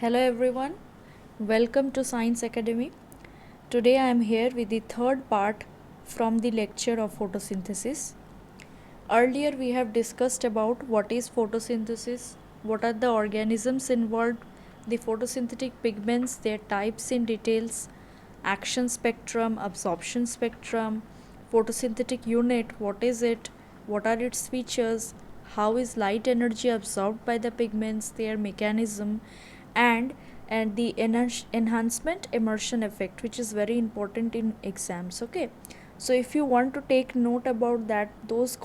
Hello everyone, welcome to Science Academy. Today I am here with the third part from the lecture of photosynthesis. Earlier we have discussed about what is photosynthesis, what are the organisms involved, the photosynthetic pigments, their types in details, action spectrum, absorption spectrum, photosynthetic unit, what is it, what are its features, how is light energy absorbed by the pigments, their mechanism, and the enhancement immersion effect, which is very important in exams. Okay, so if you want to take note about that, those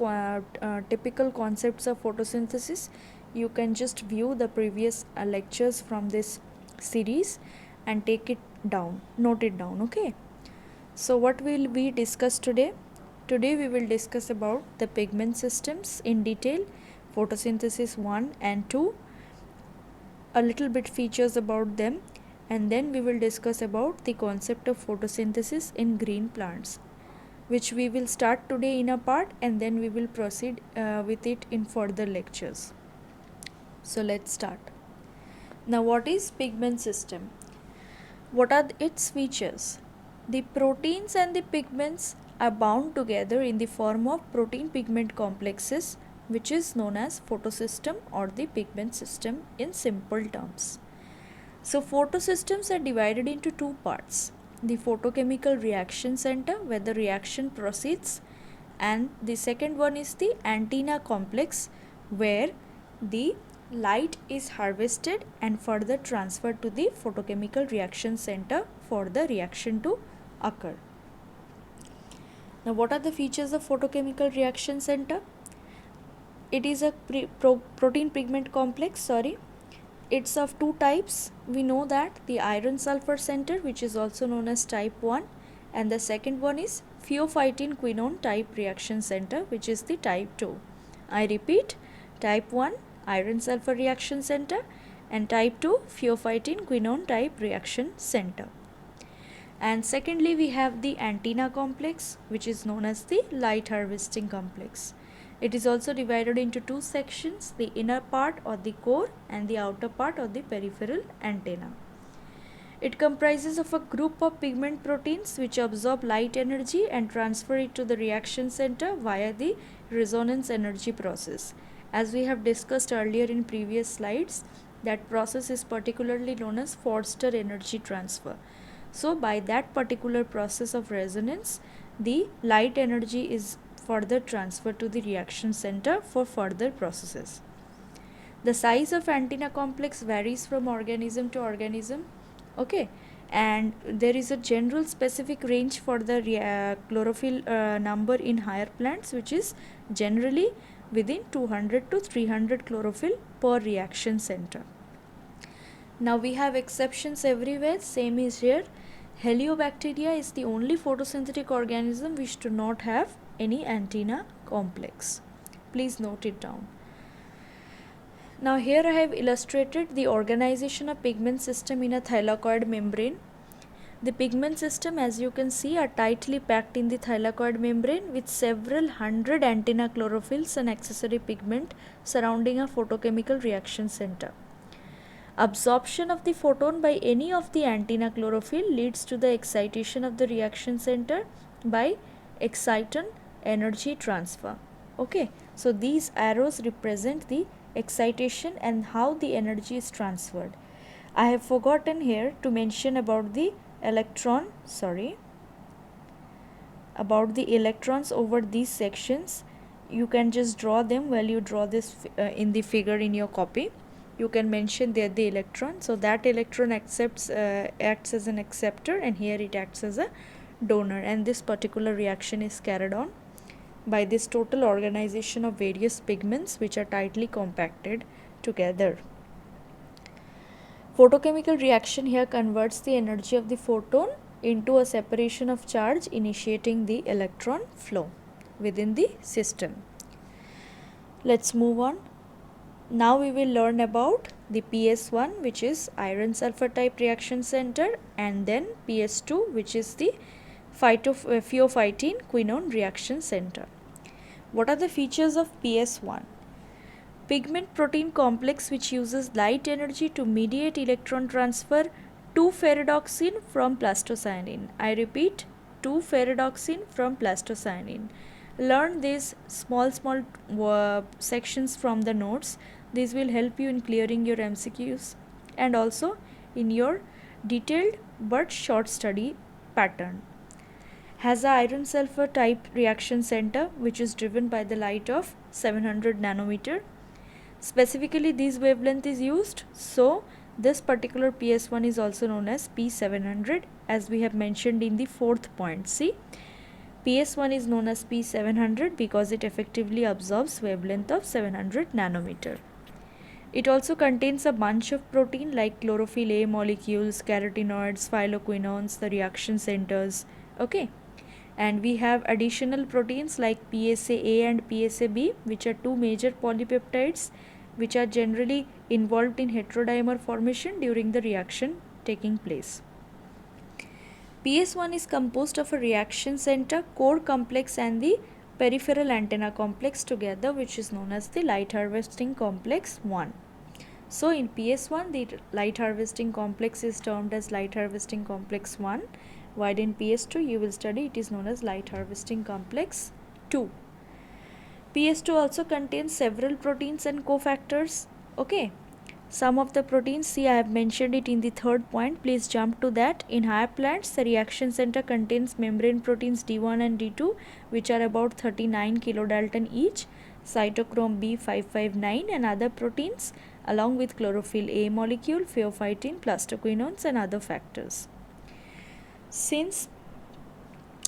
typical concepts of photosynthesis, you can just view the previous lectures from this series and take it down, note it down. Okay, so what will we discuss today? Today we will discuss about the pigment systems in detail, photosynthesis 1 and 2, a little bit features about them, and then we will discuss about the concept of photosynthesis in green plants, which we will start today in a part and then we will proceed with it in further lectures. So let's start. Now, what is pigment system? What are its features? The proteins and the pigments are bound together in the form of protein pigment complexes, which is known as photosystem or the pigment system in simple terms. So photosystems are divided into two parts: the photochemical reaction center, where the reaction proceeds, and the second one is the antenna complex, where the light is harvested and further transferred to the photochemical reaction center for the reaction to occur. Now, what are the features of photochemical reaction center? It is a protein pigment complex, it's of two types. We know that the iron sulfur center, which is also known as type 1, and the second one is pheophytin quinone type reaction center, which is the type 2. I repeat, type 1 iron sulfur reaction center and type 2 pheophytin quinone type reaction center. And secondly, we have the antenna complex, which is known as the light harvesting complex. It is also divided into two sections: the inner part or the core and the outer part or the peripheral antenna. It comprises of a group of pigment proteins which absorb light energy and transfer it to the reaction center via the resonance energy process. As we have discussed earlier in previous slides, that process is particularly known as Forster energy transfer. So by that particular process of resonance, the light energy is further transferred to the reaction center for further processes. The size of antenna complex varies from organism to organism. Okay, and there is a general specific range for the chlorophyll number in higher plants, which is generally within 200 to 300 chlorophyll per reaction center. Now we have exceptions everywhere, same is here. Heliobacteria is the only photosynthetic organism which do not have any antenna complex. Please note it down. Now here I have illustrated the organization of pigment system in a thylakoid membrane. The pigment system, as you can see, are tightly packed in the thylakoid membrane with several hundred antenna chlorophylls and accessory pigment surrounding a photochemical reaction center. Absorption of the photon by any of the antenna chlorophyll leads to the excitation of the reaction center by exciton energy transfer. Okay, so these arrows represent the excitation and how the energy is transferred. I have forgotten here to mention about the about the electrons over these sections. You can just draw them while you draw this in the figure in your copy. You can mention there the electron. So that electron acts as an acceptor, and here it acts as a donor, and this particular reaction is carried on by this total organization of various pigments which are tightly compacted together. Photochemical reaction here converts the energy of the photon into a separation of charge, initiating the electron flow within the system. Let's move on. Now we will learn about the PS1, which is iron sulfur type reaction center, and then PS2, which is the pheophytin quinone reaction center. What are the features of PS1? Pigment protein complex which uses light energy to mediate electron transfer to ferredoxin from plastocyanin. I repeat, to ferredoxin from plastocyanin. Learn these small sections from the notes. This will help you in clearing your MCQs and also in your detailed but short study pattern. Has a iron sulfur type reaction center which is driven by the light of 700 nanometer. Specifically this wavelength is used, so this particular PS1 is also known as P700 as we have mentioned in the fourth point. See, PS1 is known as P700 because it effectively absorbs wavelength of 700 nanometer. It also contains a bunch of protein like chlorophyll A molecules, carotenoids, phylloquinones, the reaction centers. Okay. And we have additional proteins like PSA-A and PSA-B, which are two major polypeptides which are generally involved in heterodimer formation during the reaction taking place. PS1 is composed of a reaction center, core complex and the peripheral antenna complex together, which is known as the light harvesting complex 1. So in PS1 the light harvesting complex is termed as light harvesting complex 1, while in PS2 you will study it is known as light harvesting complex 2. PS2 also contains several proteins and cofactors. Okay, some of the proteins, see I have mentioned it in the third point, please jump to that. In higher plants the reaction center contains membrane proteins D1 and D2 which are about 39 kilodalton each, cytochrome B559 and other proteins along with chlorophyll A molecule, pheophytin, plastoquinones and other factors. Since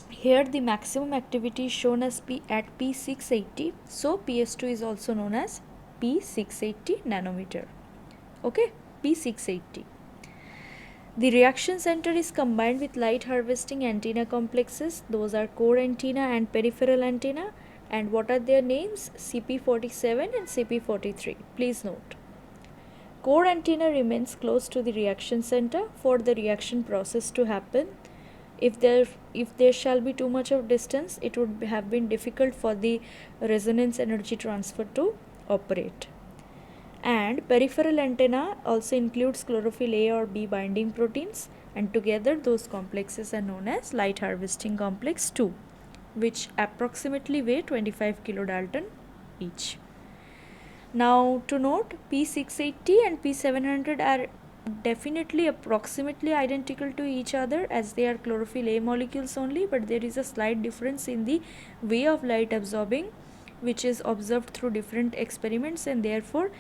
here the maximum activity is shown as at P680, so PS2 is also known as P680 nanometer. Okay, P680. The reaction center is combined with light harvesting antenna complexes. Those are core antenna and peripheral antenna. And what are their names? CP47 and CP43. Please note. Core antenna remains close to the reaction center for the reaction process to happen. If there shall be too much of distance, it would have been difficult for the resonance energy transfer to operate. And peripheral antenna also includes chlorophyll A or B binding proteins, and together those complexes are known as light harvesting complex 2, which approximately weigh 25 kilodalton each. Now to note, P680 and P700 are definitely approximately identical to each other as they are chlorophyll A molecules only, but there is a slight difference in the way of light absorbing which is observed through different experiments, and therefore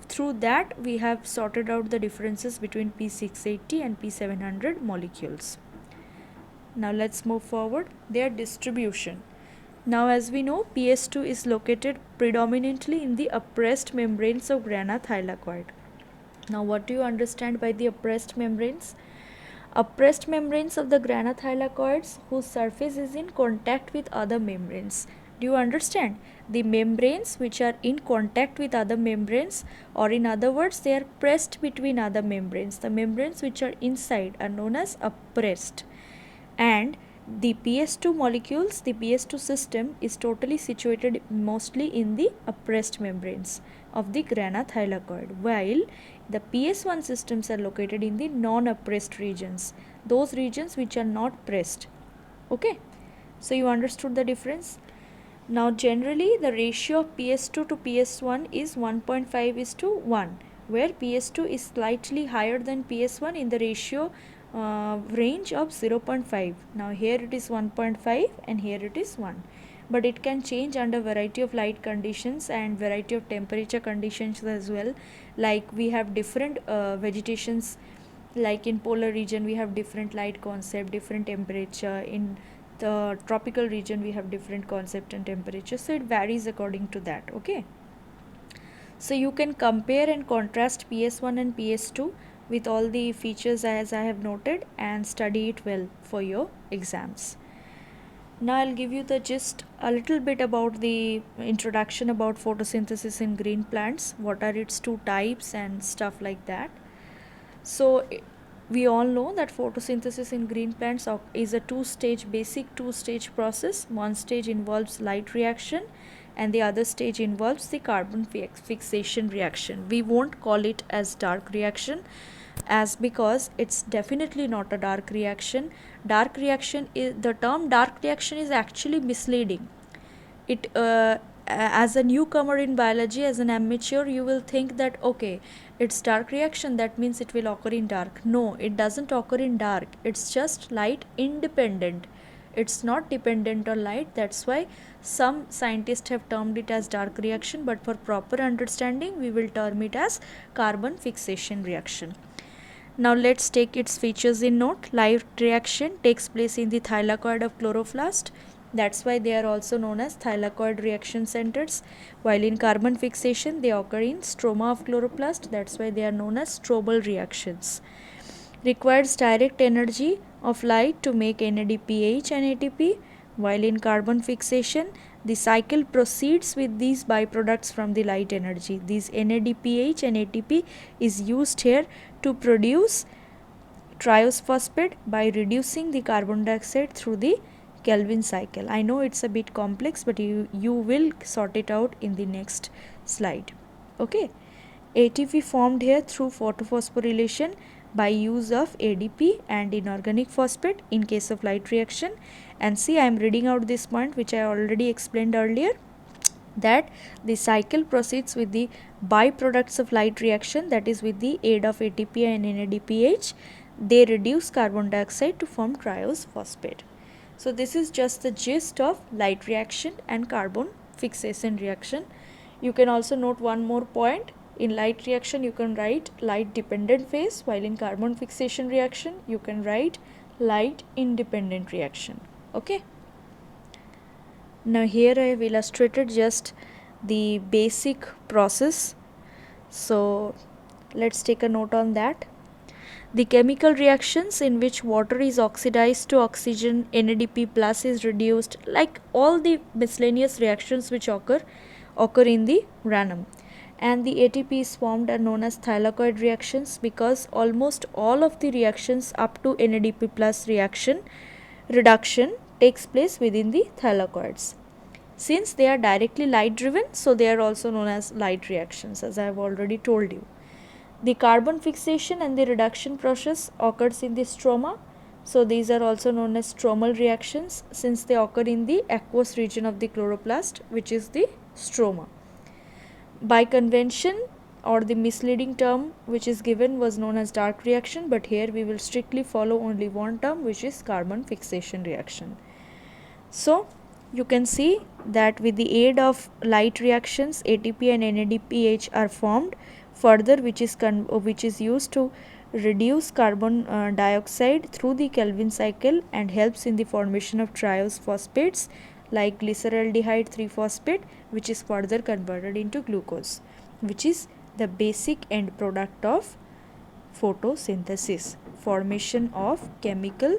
through that we have sorted out the differences between P680 and P700 molecules. Now let's move forward. Their distribution. Now as we know, PS2 is located predominantly in the appressed membranes of grana thylakoid. Now what do you understand by the appressed membranes? Appressed membranes of the grana thylakoids whose surface is in contact with other membranes. Do you understand? The membranes which are in contact with other membranes, or in other words they are pressed between other membranes. The membranes which are inside are known as appressed. And the PS2 molecules, the PS2 system is totally situated mostly in the appressed membranes of the grana thylakoid, while the PS1 systems are located in the non-appressed regions, those regions which are not pressed. Okay, so you understood the difference. Now generally the ratio of PS2 to PS1 is 1.5:1, where PS2 is slightly higher than PS1 in the ratio range of 0.5. Now here it is 1.5 and here it is 1, but it can change under variety of light conditions and variety of temperature conditions as well. Like we have different vegetations, like in polar region we have different light concept, different temperature. In the tropical region we have different concept and temperature, so it varies according to that. Okay, so you can compare and contrast PS1 and PS2 with all the features as I have noted and study it well for your exams. Now I'll give you the gist a little bit about the introduction about photosynthesis in green plants, what are its two types and stuff like that. So we all know that photosynthesis in green plants is a basic two-stage process. One stage involves light reaction and the other stage involves the carbon fixation reaction. We won't call it as dark reaction, as because it's definitely not a dark reaction. Dark reaction is, the term dark reaction is actually misleading. It as a newcomer in biology, as an amateur, you will think that okay, it's dark reaction, that means it will occur in dark. No, it doesn't occur in dark, it's just light independent, it's not dependent on light. That's why some scientists have termed it as dark reaction, but for proper understanding we will term it as carbon fixation reaction. Now let's take its features in note. Light reaction takes place in the thylakoid of chloroplast. That's why they are also known as thylakoid reaction centers. While in carbon fixation, they occur in stroma of chloroplast. That's why they are known as stromal reactions. Requires direct energy of light to make NADPH and ATP. While in carbon fixation, the cycle proceeds with these byproducts from the light energy. These NADPH and ATP is used here to produce triose phosphate by reducing the carbon dioxide through the Kelvin cycle. I know it's a bit complex, but you will sort it out in the next slide. Okay. ATP formed here through photophosphorylation by use of ADP and inorganic phosphate in case of light reaction. And see, I am reading out this point which I already explained earlier, that the cycle proceeds with the byproducts of light reaction, that is with the aid of ATP and NADPH. They reduce carbon dioxide to form triose phosphate. So this is just the gist of light reaction and carbon fixation reaction. You can also note one more point. In light reaction you can write light dependent phase, while in carbon fixation reaction you can write light independent reaction. Okay. Now here I have illustrated just the basic process. So let's take a note on that. The chemical reactions in which water is oxidized to oxygen, NADP plus is reduced, like all the miscellaneous reactions which occur in the random. And the ATP is formed are known as thylakoid reactions, because almost all of the reactions up to NADP plus reduction takes place within the thylakoids. Since they are directly light driven, so they are also known as light reactions, as I have already told you. The carbon fixation and the reduction process occurs in the stroma, so these are also known as stromal reactions, since they occur in the aqueous region of the chloroplast, which is the stroma. By convention, or the misleading term which is given was known as dark reaction, but here we will strictly follow only one term, which is carbon fixation reaction. So you can see that with the aid of light reactions, ATP and NADPH are formed further, which is used to reduce carbon dioxide through the Kelvin cycle and helps in the formation of triose phosphates like glyceraldehyde 3-phosphate, which is further converted into glucose, which is the basic end product of photosynthesis, formation of chemical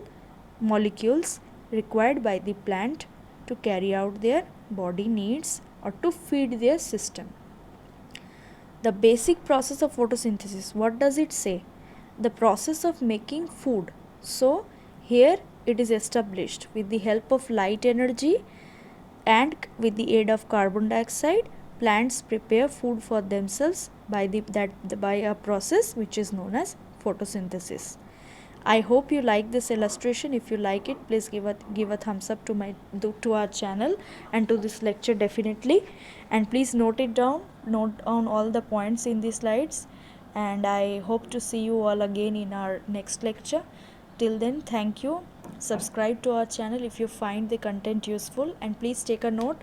molecules required by the plant to carry out their body needs or to feed their system. The basic process of photosynthesis, what does it say? The process of making food. So here it is established with the help of light energy and with the aid of carbon dioxide. Plants prepare food for themselves by a process which is known as photosynthesis. I hope you like this illustration. If you like it, please give a thumbs up to our channel and to this lecture definitely, and please note down all the points in the slides, and I hope to see you all again in our next lecture. Till then, thank you. Subscribe to our channel if you find the content useful, and please take a note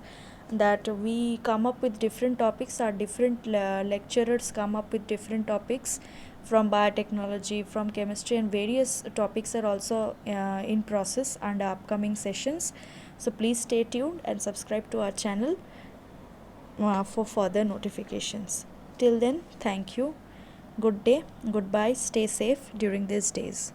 that we come up with different topics. Our different lecturers come up with different topics from biotechnology, from chemistry, and various topics are also in process and upcoming sessions. So please stay tuned and subscribe to our channel for further notifications. Till then, thank you. Good day, goodbye, stay safe during these days.